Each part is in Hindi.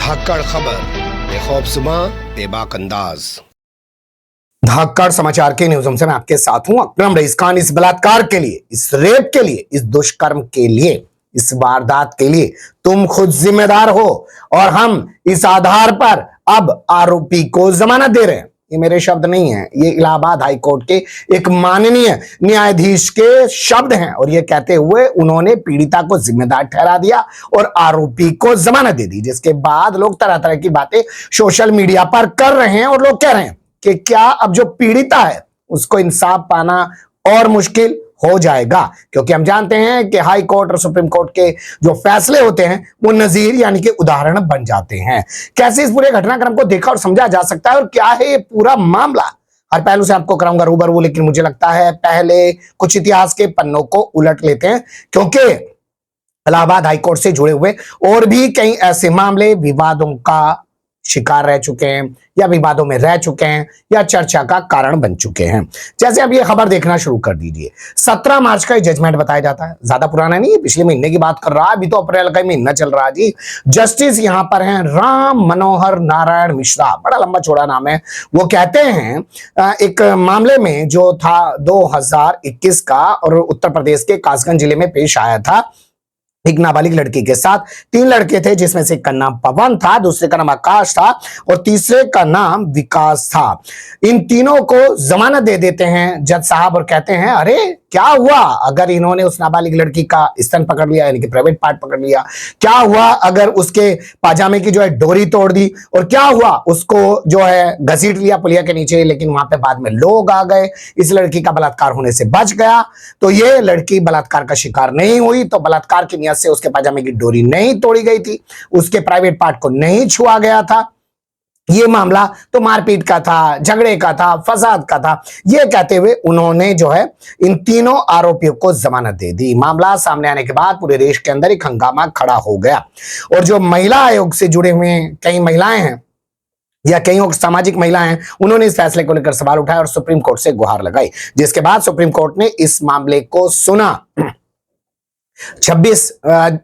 धाकड़ खबर, बेखौफजुमा बेबाक अंदाज। धाकड़ समाचार के न्यूज़ से मैं आपके साथ हूं अकरम रईस खान। इस बलात्कार के लिए, इस रेप के लिए, इस दुष्कर्म के लिए, इस वारदात के लिए तुम खुद जिम्मेदार हो और हम इस आधार पर अब आरोपी को जमानत दे रहे हैं। ये मेरे शब्द नहीं है, ये इलाहाबाद हाई कोर्ट के एक माननीय न्यायाधीश के शब्द हैं और ये कहते हुए उन्होंने पीड़िता को जिम्मेदार ठहरा दिया और आरोपी को जमानत दे दी। जिसके बाद लोग तरह तरह की बातें सोशल मीडिया पर कर रहे हैं और लोग कह रहे हैं कि क्या अब जो पीड़िता है उसको इंसाफ पाना और मुश्किल हो जाएगा, क्योंकि हम जानते हैं कि हाई कोर्ट और सुप्रीम कोर्ट के जो फैसले होते हैं वो नजीर यानी कि उदाहरण बन जाते हैं। कैसे इस पूरे घटनाक्रम को देखा और समझा जा सकता है और क्या है ये पूरा मामला, हर पहलू से आपको कराऊंगा रूबरू। लेकिन मुझे लगता है पहले कुछ इतिहास के पन्नों को उलट लेते हैं, क्योंकि इलाहाबाद हाई कोर्ट से जुड़े हुए और भी कई ऐसे मामले विवादों का शिकार रह चुके हैं या विवादों में रह चुके हैं या चर्चा का कारण बन चुके हैं। जैसे अब ये खबर देखना शुरू कर दीजिए। 17 मार्च का जजमेंट बताया जाता है, ज्यादा पुराना नहीं है, पिछले महीने की बात कर रहा है, अभी तो अप्रैल का महीना चल रहा है जी। जस्टिस यहां पर हैं राम मनोहर नारायण मिश्रा, बड़ा लंबा चौड़ा नाम है। वो कहते हैं एक मामले में जो था 2021 का और उत्तर प्रदेश के कासगंज जिले में पेश आया था, एक नाबालिग लड़की के साथ 3 लड़के थे, जिसमें से एक का नाम पवन था, दूसरे का नाम आकाश था और तीसरे का नाम विकास था। इन तीनों को जमानत दे देते हैं जज साहब और कहते हैं अरे क्या हुआ अगर इन्होंने उस नाबालिग लड़की का स्तन पकड़ लिया यानी कि प्राइवेट पार्ट पकड़ लिया, क्या हुआ अगर उसके पाजामे की जो है डोरी तोड़ दी, और क्या हुआ उसको जो है घसीट लिया पुलिया के नीचे, लेकिन वहां पे बाद में लोग आ गए, इस लड़की का बलात्कार होने से बच गया। तो ये लड़की बलात्कार का शिकार नहीं हुई, तो बलात्कार की नियत से उसके पाजामे की डोरी नहीं तोड़ी गई थी, उसके प्राइवेट पार्ट को नहीं छुआ गया था। ये मामला तो मारपीट का था, झगड़े का था, फसाद का था। ये कहते हुए उन्होंने जो है इन तीनों आरोपियों को जमानत दे दी। मामला सामने आने के बाद पूरे देश के अंदर एक हंगामा खड़ा हो गया और जो महिला आयोग से जुड़े हुए कई महिलाएं हैं या कई सामाजिक महिलाएं हैं, उन्होंने इस फैसले को लेकर सवाल उठाया और सुप्रीम कोर्ट से गुहार लगाई। जिसके बाद सुप्रीम कोर्ट ने इस मामले को सुना 26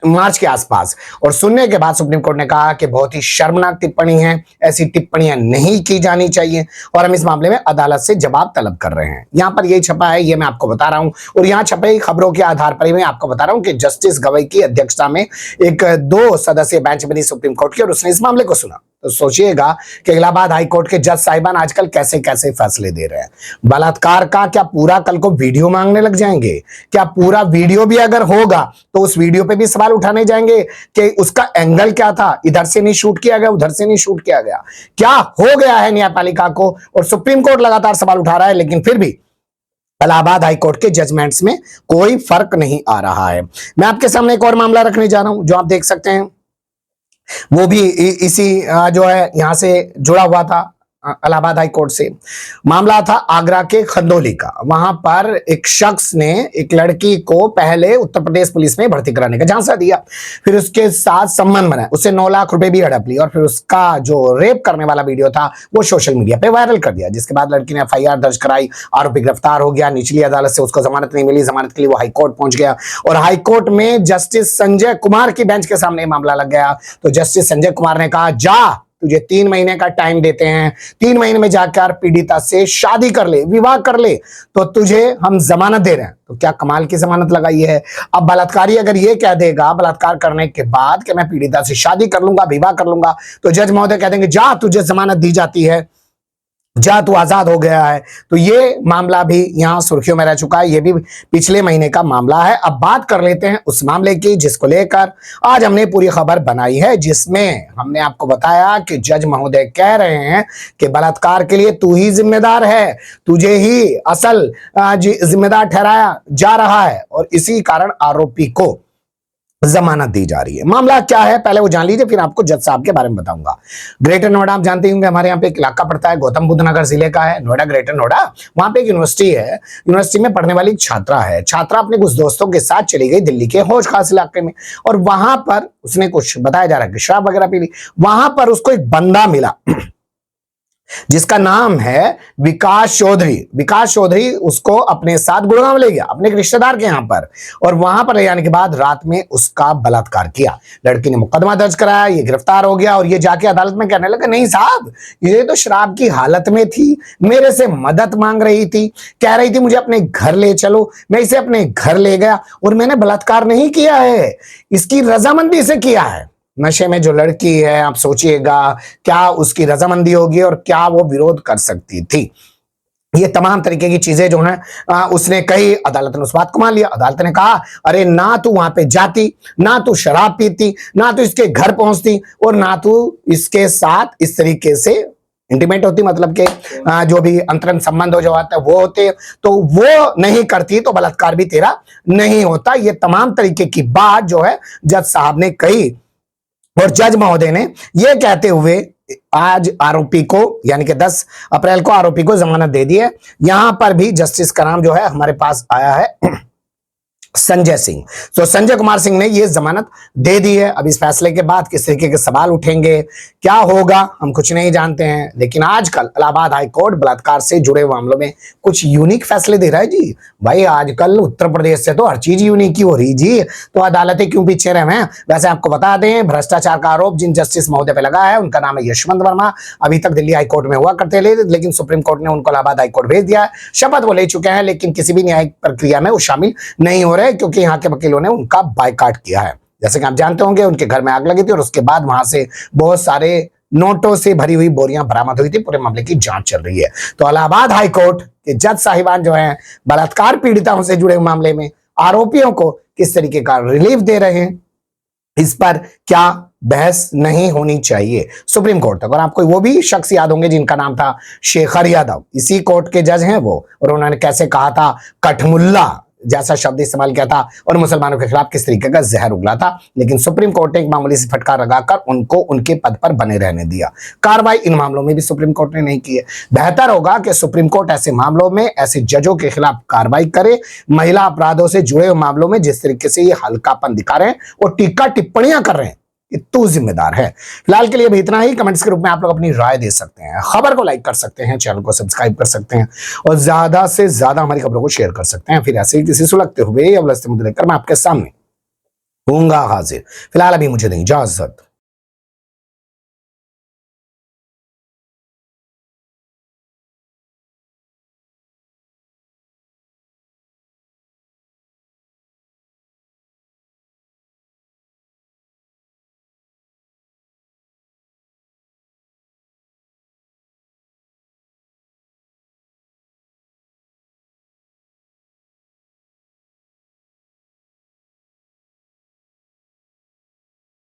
मार्च के आसपास, और सुनने के बाद सुप्रीम कोर्ट ने कहा कि बहुत ही शर्मनाक टिप्पणी है, ऐसी टिप्पणियां नहीं की जानी चाहिए और हम इस मामले में अदालत से जवाब तलब कर रहे हैं। यहां पर यही छपा है, ये मैं आपको बता रहा हूं और यहां छपे खबरों के आधार पर ही मैं आपको बता रहा हूं कि जस्टिस गवई की अध्यक्षता में एक 2 सदस्यीय बेंच बनी सुप्रीम कोर्ट की और उसने इस मामले को सुना। तो सोचिएगा कि इलाहाबाद हाई कोर्ट के जज साहिबान आजकल कैसे कैसे फैसले दे रहे हैं। बलात्कार का क्या पूरा कल को वीडियो मांगने लग जाएंगे? क्या पूरा वीडियो भी अगर होगा तो उस वीडियो पे भी सवाल उठाने जाएंगे कि उसका एंगल क्या था, इधर से नहीं शूट किया गया, उधर से नहीं शूट किया गया? क्या हो गया है न्यायपालिका को? और सुप्रीम कोर्ट लगातार सवाल उठा रहा है, लेकिन फिर भी इलाहाबाद हाई कोर्ट के जजमेंट्स में कोई फर्क नहीं आ रहा है। मैं आपके सामने एक और मामला रखने जा रहा हूं जो आप देख सकते हैं, वो भी इसी जो है यहां से जुड़ा हुआ था इलाहाबाद हाई कोर्ट से। मामला था आगरा के खंदौली का। वहां पर एक शख्स ने एक लड़की को पहले उत्तर प्रदेश पुलिस में भर्ती कराने का झांसा दिया, फिर उसके साथ संबंध बनाया, उससे 9 लाख रुपए भी हड़प ली और फिर उसका जो रेप करने वाला वीडियो था वो सोशल मीडिया पे वायरल कर दिया। जिसके बाद लड़की ने FIR दर्ज कराई, आरोपी गिरफ्तार हो गया। निचली अदालत से उसको जमानत नहीं मिली, जमानत के लिए वो हाईकोर्ट पहुंच गया और हाईकोर्ट में जस्टिस संजय कुमार की बेंच के सामने मामला लग गया। तो जस्टिस संजय कुमार ने कहा जा, तुझे 3 महीने का टाइम देते हैं, 3 महीने में जाकर पीड़िता से शादी कर ले, विवाह कर ले, तो तुझे हम जमानत दे रहे हैं। तो क्या कमाल की जमानत लगाई है। अब बलात्कारी अगर ये कह देगा बलात्कार करने के बाद कि मैं पीड़िता से शादी कर लूंगा, विवाह कर लूंगा, तो जज महोदय कह देंगे जा, तुझे जमानत दी जाती है, जा, तू आजाद हो गया है। तो ये मामला भी यहां सुर्खियों में रह चुका है, ये भी पिछले महीने का मामला है। अब बात कर लेते हैं उस मामले की जिसको लेकर आज हमने पूरी खबर बनाई है, जिसमें हमने आपको बताया कि जज महोदय कह रहे हैं कि बलात्कार के लिए तू ही जिम्मेदार है, तुझे ही असल जिम्मेदार ठहराया जा रहा है और इसी कारण आरोपी को जमानत दी जा रही है। मामला क्या है पहले वो जान लीजिए, फिर आपको जज साहब के बारे में बताऊंगा। ग्रेटर नोएडा आप जानते होंगे, हमारे यहाँ पे एक इलाका पड़ता है, गौतम बुद्ध नगर जिले का है नोएडा, ग्रेटर नोएडा। वहां पे एक यूनिवर्सिटी है, यूनिवर्सिटी में पढ़ने वाली एक छात्रा है। छात्रा अपने कुछ दोस्तों के साथ चली गई दिल्ली के हौज खास इलाके में और वहां पर उसने कुछ बताया जा रहा है कि शराब वगैरह पी ली। वहां पर उसको एक बंदा मिला जिसका नाम है विकास चौधरी। विकास चौधरी उसको अपने साथ गुड़गांव ले गया, अपने एक रिश्तेदार के यहां पर, और वहां पर ले जाने के बाद रात में उसका बलात्कार किया। लड़की ने मुकदमा दर्ज कराया, ये गिरफ्तार हो गया और ये जाके अदालत में कहने लगा, नहीं साहब, ये तो शराब की हालत में थी, मेरे से मदद मांग रही थी, कह रही थी मुझे अपने घर ले चलो, मैं इसे अपने घर ले गया और मैंने बलात्कार नहीं किया है, इसकी रजामंदी से किया है। नशे में जो लड़की है, आप सोचिएगा क्या उसकी रजामंदी होगी और क्या वो विरोध कर सकती थी। ये तमाम तरीके की चीजें जो है उसने कही। अदालत ने उस बात को मान लिया। अदालत ने कहा, अरे ना तू वहां पे जाती, ना तू शराब पीती, ना तू इसके घर पहुंचती, और ना तू इसके साथ इस तरीके से इंटीमेट होती, मतलब के जो भी अंतरंग संबंध हो जो आता है वो होते, तो वो नहीं करती तो बलात्कार भी तेरा नहीं होता। ये तमाम तरीके की बात जो है जज साहब ने कही, और जज महोदय ने यह कहते हुए आज आरोपी को, यानी कि 10 अप्रैल को आरोपी को जमानत दे दी है। यहां पर भी जस्टिस का नाम जो है हमारे पास आया है संजय सिंह। तो संजय कुमार सिंह ने यह जमानत दे दी है। अब इस फैसले के बाद किस तरीके के सवाल उठेंगे, क्या होगा, हम कुछ नहीं जानते हैं। लेकिन आजकल इलाहाबाद हाई कोर्ट बलात्कार से जुड़े मामलों में कुछ यूनिक फैसले दे रहा है जी। भाई आजकल उत्तर प्रदेश से तो हर चीज यूनिक ही हो रही जी, तो अदालतें क्यों पीछे रहे हैं। वैसे आपको बता दें, भ्रष्टाचार का आरोप जिन जस्टिस महोदय पे लगा है उनका नाम है यशवंत वर्मा। अभी तक दिल्ली हाईकोर्ट में हुआ करते थे, लेकिन सुप्रीम कोर्ट ने उनको इलाहाबाद हाईकोर्ट भेज दिया है। शपथ वो ले चुके हैं, लेकिन किसी भी न्यायिक प्रक्रिया में वो शामिल नहीं हो रहे, क्योंकि यहाँ के वकीलों ने उनका बायकॉट किया है। जैसे कि आप जानते होंगे, उनके घर में आग लगी थी और उसके बाद वहां से बहुत सारे नोटों से भरी हुई बोरियां बरामद हुई थी। पूरे मामले की जांच चल रही है। तो इलाहाबाद हाई कोर्ट के जज साहिबान जो हैं बलात्कार पीड़िताओं से जुड़े मामले में आरोपियों को किस तरीके का रिलीफ दे रहे हैं, इस पर क्या बहस नहीं होनी चाहिए सुप्रीम कोर्ट तक। और आपको वो भी शख्स याद होंगे जिनका नाम था शेखर यादव, इसी कोर्ट के जज हैं वो, और उन्होंने कैसे कहा था कठमुल्ला जैसा शब्द इस्तेमाल किया था और मुसलमानों के खिलाफ किस तरीके का जहर उगला था। लेकिन सुप्रीम कोर्ट ने एक मामूली सी फटकार लगाकर उनको उनके पद पर बने रहने दिया। कार्रवाई इन मामलों में भी सुप्रीम कोर्ट ने नहीं की है। बेहतर होगा कि सुप्रीम कोर्ट ऐसे मामलों में ऐसे जजों के खिलाफ कार्रवाई करे। महिला अपराधों से जुड़े हुए मामलों में जिस तरीके से ये हल्कापन दिखा रहे हैं और टीका टिप्पणियां कर रहे हैं, ये तू जिम्मेदार है। फिलहाल के लिए भी इतना ही। कमेंट्स के रूप में आप लोग अपनी राय दे सकते हैं, खबर को लाइक कर सकते हैं, चैनल को सब्सक्राइब कर सकते हैं और ज्यादा से ज्यादा हमारी खबरों को शेयर कर सकते हैं। फिर ऐसे ही किसी सुलगते हुए या उलझते मुद्दे लेकर मैं आपके सामने होऊंगा हाजिर। फिलहाल अभी मुझे दें इजाजत।